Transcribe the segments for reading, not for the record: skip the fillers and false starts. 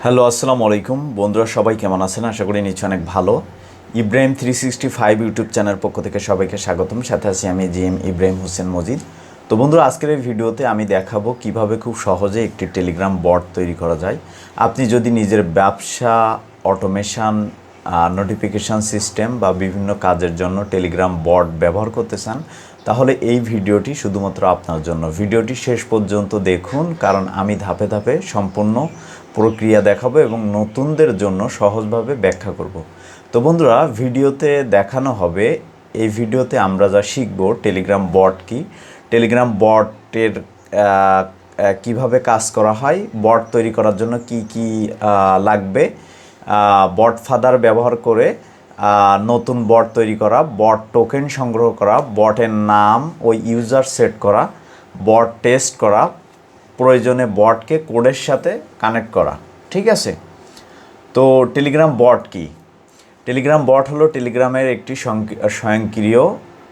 Hello, আসসালামু আলাইকুম বন্ধুরা, সবাই কেমন আছেন? আশা করি নিশ্চয় অনেক ভালো। ইব্রাহিম 365 ইউটিউব চ্যানেল পক্ষ থেকে সবাইকে স্বাগতম। সাথে আছি আমি জিএম ইব্রাহিম হোসেন মজিদ। তো বন্ধুরা, আজকের এই ভিডিওতে আমি দেখাবো কিভাবে খুব সহজে একটি টেলিগ্রাম বট তৈরি করা যায়। আপনি যদি নিজের ব্যবসা, অটোমেশন, নোটিফিকেশান সিস্টেম বা বিভিন্ন কাজের জন্য টেলিগ্রাম বট ব্যবহার করতে চান, তাহলে এই ভিডিওটি শুধুমাত্র আপনার জন্য। ভিডিওটি শেষ পর্যন্ত দেখুন, কারণ আমি ধাপে ধাপে সম্পূর্ণ প্রক্রিয়া দেখাবো এবং নতুনদের জন্য সহজভাবে ব্যাখ্যা করব। তো বন্ধুরা, ভিডিওতে দেখানো হবে, এই ভিডিওতে আমরা যা শিখব টেলিগ্রাম বট কি, টেলিগ্রাম বটের কিভাবে কাজ করা হয়, বট তৈরি করার জন্য কি কি লাগবে, বট ফাদার ব্যবহার করে নতুন বট তৈরি করা, বট টোকেন সংগ্রহ করা, বটের নাম ও ইউজার সেট করা, বট টেস্ট করা, প্রয়োজনে বটকে কোডের সাথে কানেক্ট করা। ঠিক আছে? তো টেলিগ্রাম বট কি? টেলিগ্রাম বট হলো টেলিগ্রামের একটি স্বয়ংক্রিয়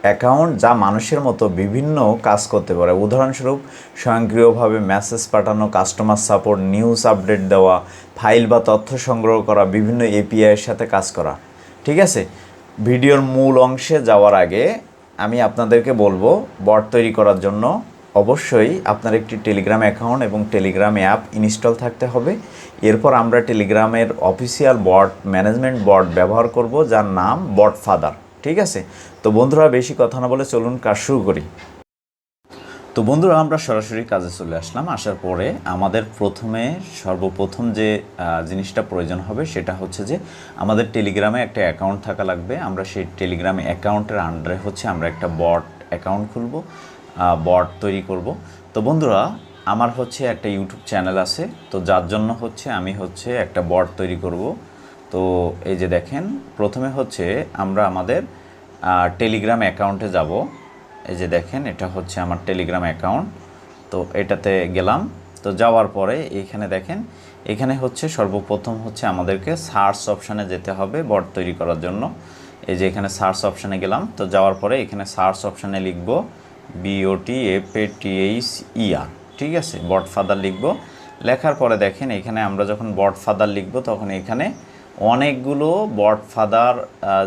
অ্যাকাউন্ট যা মানুষের মতো বিভিন্ন কাজ করতে পারে। উদাহরণস্বরূপ, স্বয়ংক্রিয়ভাবে মেসেজ পাঠানো, কাস্টমার সাপোর্ট, নিউজ আপডেট দেওয়া, ফাইল বা তথ্য সংগ্রহ করা, বিভিন্ন এপিআইয়ের সাথে কাজ করা। ঠিক আছে? ভিডিওর মূল অংশে যাওয়ার আগে আমি আপনাদেরকে বলবো, বট তৈরি করার জন্য অবশ্যই আপনার একটি টেলিগ্রাম অ্যাকাউন্ট এবং টেলিগ্রাম অ্যাপ ইনস্টল থাকতে হবে। এরপর আমরা টেলিগ্রামের অফিসিয়াল বট ম্যানেজমেন্ট বট ব্যবহার করব, যার নাম বট ফাদার। ঠিক আছে? তো বন্ধুরা, বেশি কথা না বলে চলুন কাজ শুরু করি। তো বন্ধুরা, আমরা সরাসরি কাজে চলে আসলাম। আসার পরে আমাদের সর্বপ্রথম যে জিনিসটা প্রয়োজন হবে সেটা হচ্ছে যে আমাদের টেলিগ্রামে একটা অ্যাকাউন্ট থাকা লাগবে। আমরা সেই টেলিগ্রাম অ্যাকাউন্টের আন্ডারে আমরা একটা বট অ্যাকাউন্ট খুলব, বট তৈরি করব। তো বন্ধুরা, আমার একটা ইউটিউব চ্যানেল আছে, তো যার জন্য আমি একটা বট তৈরি করব। তো এই যে দেখেন, প্রথমে আমরা আমাদের টেলিগ্রাম অ্যাকাউন্টে যাব। এই যে দেখেন, এটা আমার টেলিগ্রাম অ্যাকাউন্ট। তো এটাতে গেলাম। তো যাওয়ার পরে এইখানে দেখেন, এখানে সর্বপ্রথম আমাদেরকে সার্চ অপশানে যেতে হবে বট তৈরি করার জন্য। এই যে এখানে সার্চ অপশানে গেলাম। তো যাওয়ার পরে এখানে সার্চ অপশানে লিখব BOTFATHER। ঠিক আছে? বট ফাদার লিখব। লেখার পরে দেখেন, এখানে আমরা যখন বট ফাদার লিখব তখন এখানে অনেকগুলো বট ফাদার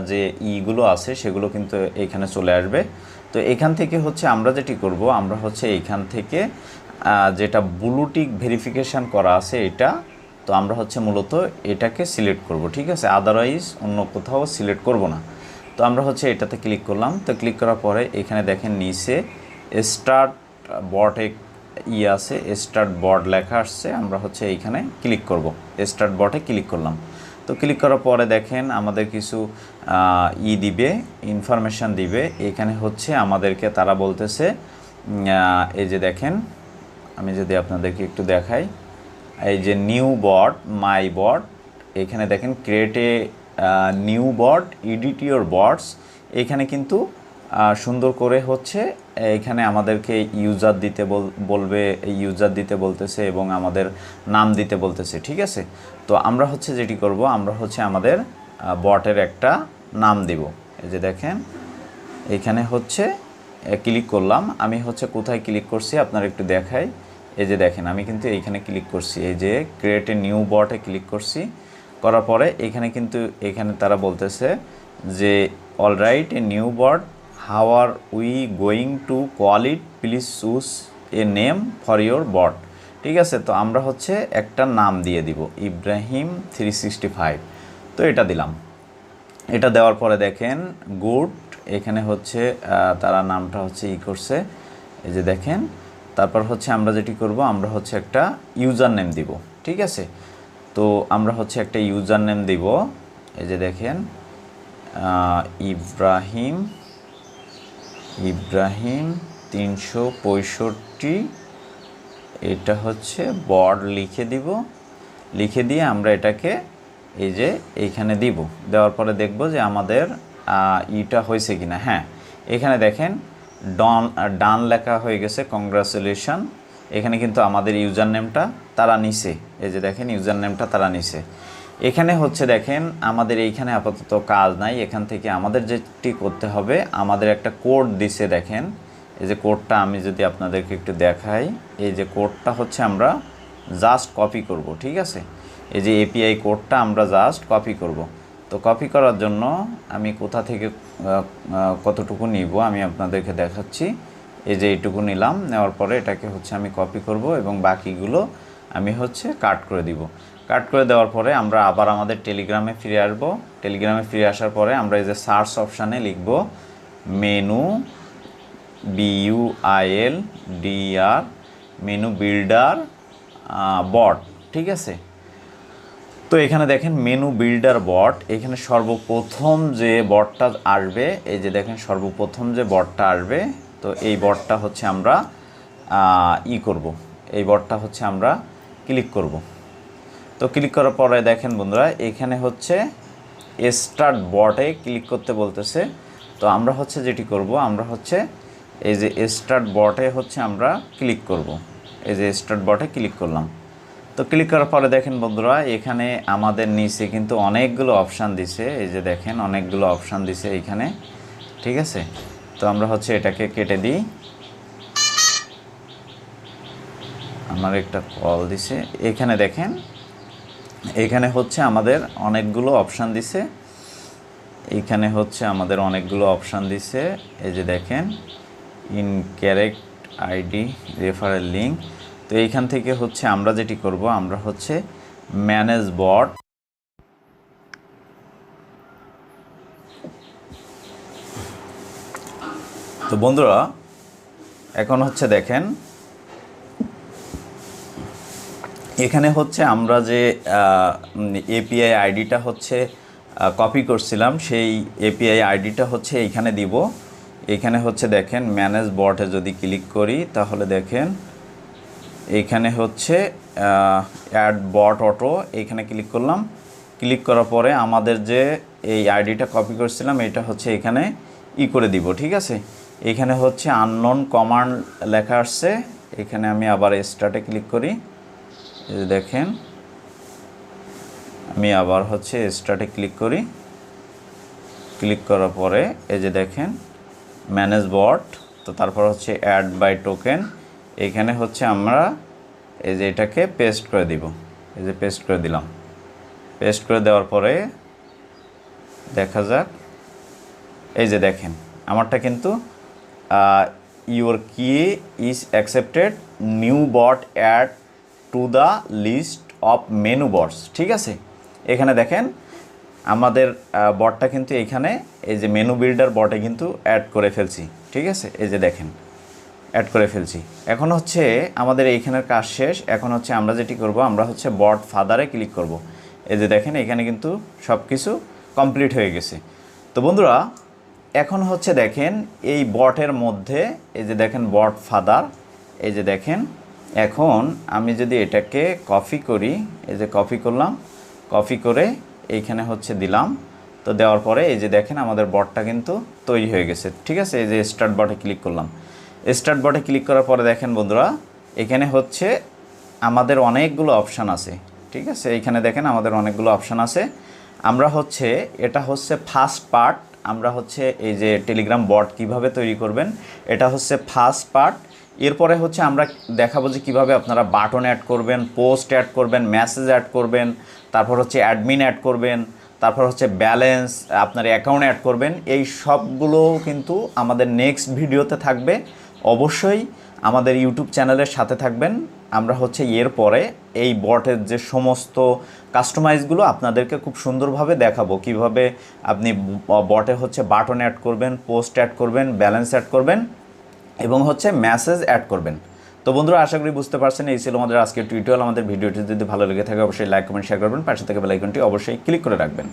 যে ইগুলো আছে সেগুলো কিন্তু এখানে চলে আসবে। তো এখান থেকে আমরা যেটি করব, আমরা এইখান থেকে যেটা ব্লুটিক ভেরিফিকেশান করা আছে এটা, তো আমরা মূলত এটাকে সিলেক্ট করব। ঠিক আছে? আদারওয়াইজ অন্য কোথাও সিলেক্ট করব না। তো আমরা এটাতে ক্লিক করলাম। তো ক্লিক করার পরে এখানে দেখেন নিচে স্টার্ট বটে আছে, স্টার্ট বট লেখা আসছে। আমরা এইখানে ক্লিক করব, স্টার্ট বটে ক্লিক করলাম। তো ক্লিক করার পরে দেখেন আমাদের কিছু দিবে, ইনফরমেশান দিবে। এখানে আমাদেরকে তারা বলতেছে, এই যে দেখেন, আমি যদি আপনাদেরকে একটু দেখাই, এই যে নিউ বট, মাই বট, এখানে দেখেন create a new bot, edit your bots. এখানে কিন্তু সুন্দর করে এখানে আমাদেরকে ইউজার দিতে বলবে, ইউজার দিতে বলতেছে এবং আমাদের নাম দিতে বলতেছে। ঠিক আছে? তো আমরা যেটি করব, আমরা আমাদের বটের একটা নাম দিব। এই যে দেখেন, এখানে ক্লিক করলাম। আমি কোথায় ক্লিক করছি আপনারা একটু দেখাই। এই যে দেখেন, আমি কিন্তু এইখানে ক্লিক করছি, এই যে ক্রিয়েট এ নিউ বটে ক্লিক করছি। করার পরে এখানে তারা বলতেছে যে alright a new bot, how are we going to call it, please choose a name for your bot. ঠিক আছে? তো আমরা একটা নাম দিয়ে দিব, ইব্রাহিম 365। তো এটা দিলাম। এটা দেওয়ার পরে দেখেন গুড, এখানে তারা নামটা করছে। এই যে দেখেন, তারপর আমরা যেটি করব, আমরা একটা ইউজার নেম দিব। ঠিক আছে? তো আমরা একটা ইউজার নেম দিব। এই যে দেখেন, ইব্রাহিম 365, এটা বট লিখে দিব। লিখে দিয়ে আমরা এটাকে এই যে এইখানে দিব। দেওয়ার পরে দেখব যে আমাদের ইটা হয়েছে কিনা। হ্যাঁ, এখানে দেখেন ডান লেখা হয়ে গেছে, কংগ্রাচুলেশন। এখানে কিন্তু আমাদের ইউজার নেমটা তারা নিছে। এই যে দেখেন, ইউজার নেমটা তারা নিছে। এখানে দেখেন আমাদের এইখানে আপাতত কাজ নাই। এখান থেকে আমাদের যেটি করতে হবে, আমাদের একটা কোড দিছে। দেখেন, এই যে কোডটা আমি যদি আপনাদেরকে একটু দেখাই, এই যে কোডটা আমরা জাস্ট কপি করব। ঠিক আছে? এই যে এপিআই কোডটা আমরা জাস্ট কপি করব। তো কপি করার জন্য আমি কোথা থেকে কতটুকু নিব আমি আপনাদেরকে দেখাচ্ছি। এই যে এইটুকু নিলাম, নেওয়ার পরে এটাকে হচ্ছে আমি কপি করব এবং বাকিগুলো আমি হচ্ছে কাট করে দিব। কাট করে দেওয়ার পরে আমরা আবার আমাদের টেলিগ্রামে ফিরে আসব। টেলিগ্রামে ফিরে আসার পরে আমরা এই যে সার্চ অপশানে লিখব মেনু BUILDR মেনু বিল্ডার বট, ঠিক আছে। তো এখানে দেখেন মেনু বিল্ডার বট, এখানে সর্বপ্রথম যে বটটা আসবে, এই যে দেখেন সর্বপ্রথম যে বটটা আসবে, তো এই বটটা হচ্ছে আমরা করব, এই বটটা হচ্ছে আমরা ক্লিক করব। তো ক্লিক করার পরে দেখেন বন্ধুরা এখানে হচ্ছে স্টার্ট বটে ক্লিক করতে বলতেছে। তো আমরা হচ্ছে যেটি করব, আমরা হচ্ছে এই যে স্টার্ট বটে হচ্ছে আমরা ক্লিক করব। এই যে স্টার্ট বটে ক্লিক করলাম। তো ক্লিক করার পরে দেখেন বন্ধুরা এখানে আমাদের নিচে কিন্তু অনেকগুলো অপশান দিছে, এই যে দেখেন অনেকগুলো অপশান দিছে এইখানে, ঠিক আছে। তো আমরা হচ্ছে এটাকে কেটে দিই। আমার একটা কল দিছে, এখানে দেখেন এখানে হচ্ছে আমাদের অনেকগুলো অপশান দিছে, এইখানে হচ্ছে আমাদের অনেকগুলো অপশান দিছে। এই যে দেখেন ইনকারেক্ট আইডি রেফারেল লিঙ্ক। তো এইখান থেকে হচ্ছে আমরা যেটি করব, আমরা হচ্ছে ম্যানেজ বট, তো বন্ধুরা এখন হচ্ছে দেখেন এখানে হচ্ছে আমরা যে এপিআই আইডিটা হচ্ছে কপি করছিলাম, সেই এপিআই আইডিটা হচ্ছে এইখানে দিব। এখানে হচ্ছে দেখেন ম্যানেজ বটে যদি ক্লিক করি তাহলে দেখেন এইখানে হচ্ছে অ্যাড বট অটো, এইখানে ক্লিক করলাম। ক্লিক করার পরে আমাদের যে এই আইডিটা কপি করছিলাম এটা হচ্ছে এখানে করে দিব, ঠিক আছে। এখানে হচ্ছে আননোন কমান্ড লেখা আসছে, এখানে আমি আবার স্টার্টে ক্লিক করি। এই যে দেখেন আমি আবার হচ্ছে স্টার্টে ক্লিক করি। ক্লিক করার পরে এই যে দেখেন ম্যানেজ বট, তো তারপর হচ্ছে অ্যাড বাই টোকেন, এখানে হচ্ছে আমরা এই যে এটাকে পেস্ট করে দিব। এই যে পেস্ট করে দিলাম। পেস্ট করে দেওয়ার পরে দেখা যাক, এই যে দেখেন আমারটা কিন্তু your key is accepted, new bot add to the list of menu bots, ঠিক আছে। এখানে দেখেন আমাদের বটটা কিন্তু এইখানে এই যে মেনু বিল্ডার বটে কিন্তু অ্যাড করে ফেলছি, ঠিক আছে। এই যে দেখেন অ্যাড করে ফেলছি। এখন হচ্ছে আমাদের এইখানের কাজ শেষ। এখন হচ্ছে আমরা যেটি করব, আমরা হচ্ছে বট ফাদারে ক্লিক করব। এই যে দেখেন এখানে কিন্তু সব কিছু কমপ্লিট হয়ে গেছে। তো বন্ধুরা এখন হচ্ছে দেখেন এই বটের মধ্যে এই যে দেখেন বট ফাদার, এই যে দেখেন এখন আমি যদি এটাকে কপি করি, এই যে কপি করলাম, কপি করে এইখানে হচ্ছে দিলাম। তো দেওয়ার পরে এই যে দেখেন আমাদের বটটা কিন্তু তৈরি হয়ে গেছে, ঠিক আছে। এই যে স্টার্ট বটে ক্লিক করলাম। স্টার্ট বটে ক্লিক করার পরে দেখেন বন্ধুরা এখানে হচ্ছে আমাদের অনেকগুলো অপশান আছে, ঠিক আছে। এইখানে দেখেন আমাদের অনেকগুলো অপশান আছে। আমরা হচ্ছে এটা হচ্ছে ফার্স্ট পার্ট, আমরা হচ্ছে এই যে টেলিগ্রাম বট কিভাবে তৈরি করবেন এটা হচ্ছে ফার্স্ট পার্ট। এরপরে হচ্ছে আমরা দেখাবো যে কীভাবে আপনারা বাটন অ্যাড করবেন, পোস্ট অ্যাড করবেন, মেসেজ অ্যাড করবেন, তারপর হচ্ছে অ্যাডমিন অ্যাড করবেন, তারপর হচ্ছে ব্যালেন্স, আপনার অ্যাকাউন্ট অ্যাড করবেন। এই সবগুলো কিন্তু আমাদের নেক্সট ভিডিওতে থাকবে। অবশ্যই আমাদের ইউটিউব চ্যানেলের সাথে থাকবেন। আমরা হচ্ছে এরপরে এই বটের যে সমস্ত কাস্টমাইজগুলো আপনাদেরকে খুব সুন্দরভাবে দেখাবো, কিভাবে আপনি বটে হচ্ছে বাটন অ্যাড করবেন, পোস্ট অ্যাড করবেন, ব্যালেন্স অ্যাড করবেন এবং হচ্ছে মেসেজ অ্যাড করবেন। তো বন্ধুরা আশা করি বুঝতে পারছেন, এই ছিল আমাদের আজকের টিউটোরিয়াল। আমাদের ভিডিওটি যদি ভালো লেগে থাকে অবশ্যই লাইক কমেন্ট শেয়ার করবেন, পাশে থেকে বেল আইকনটি অবশ্যই ক্লিক করে রাখবেন।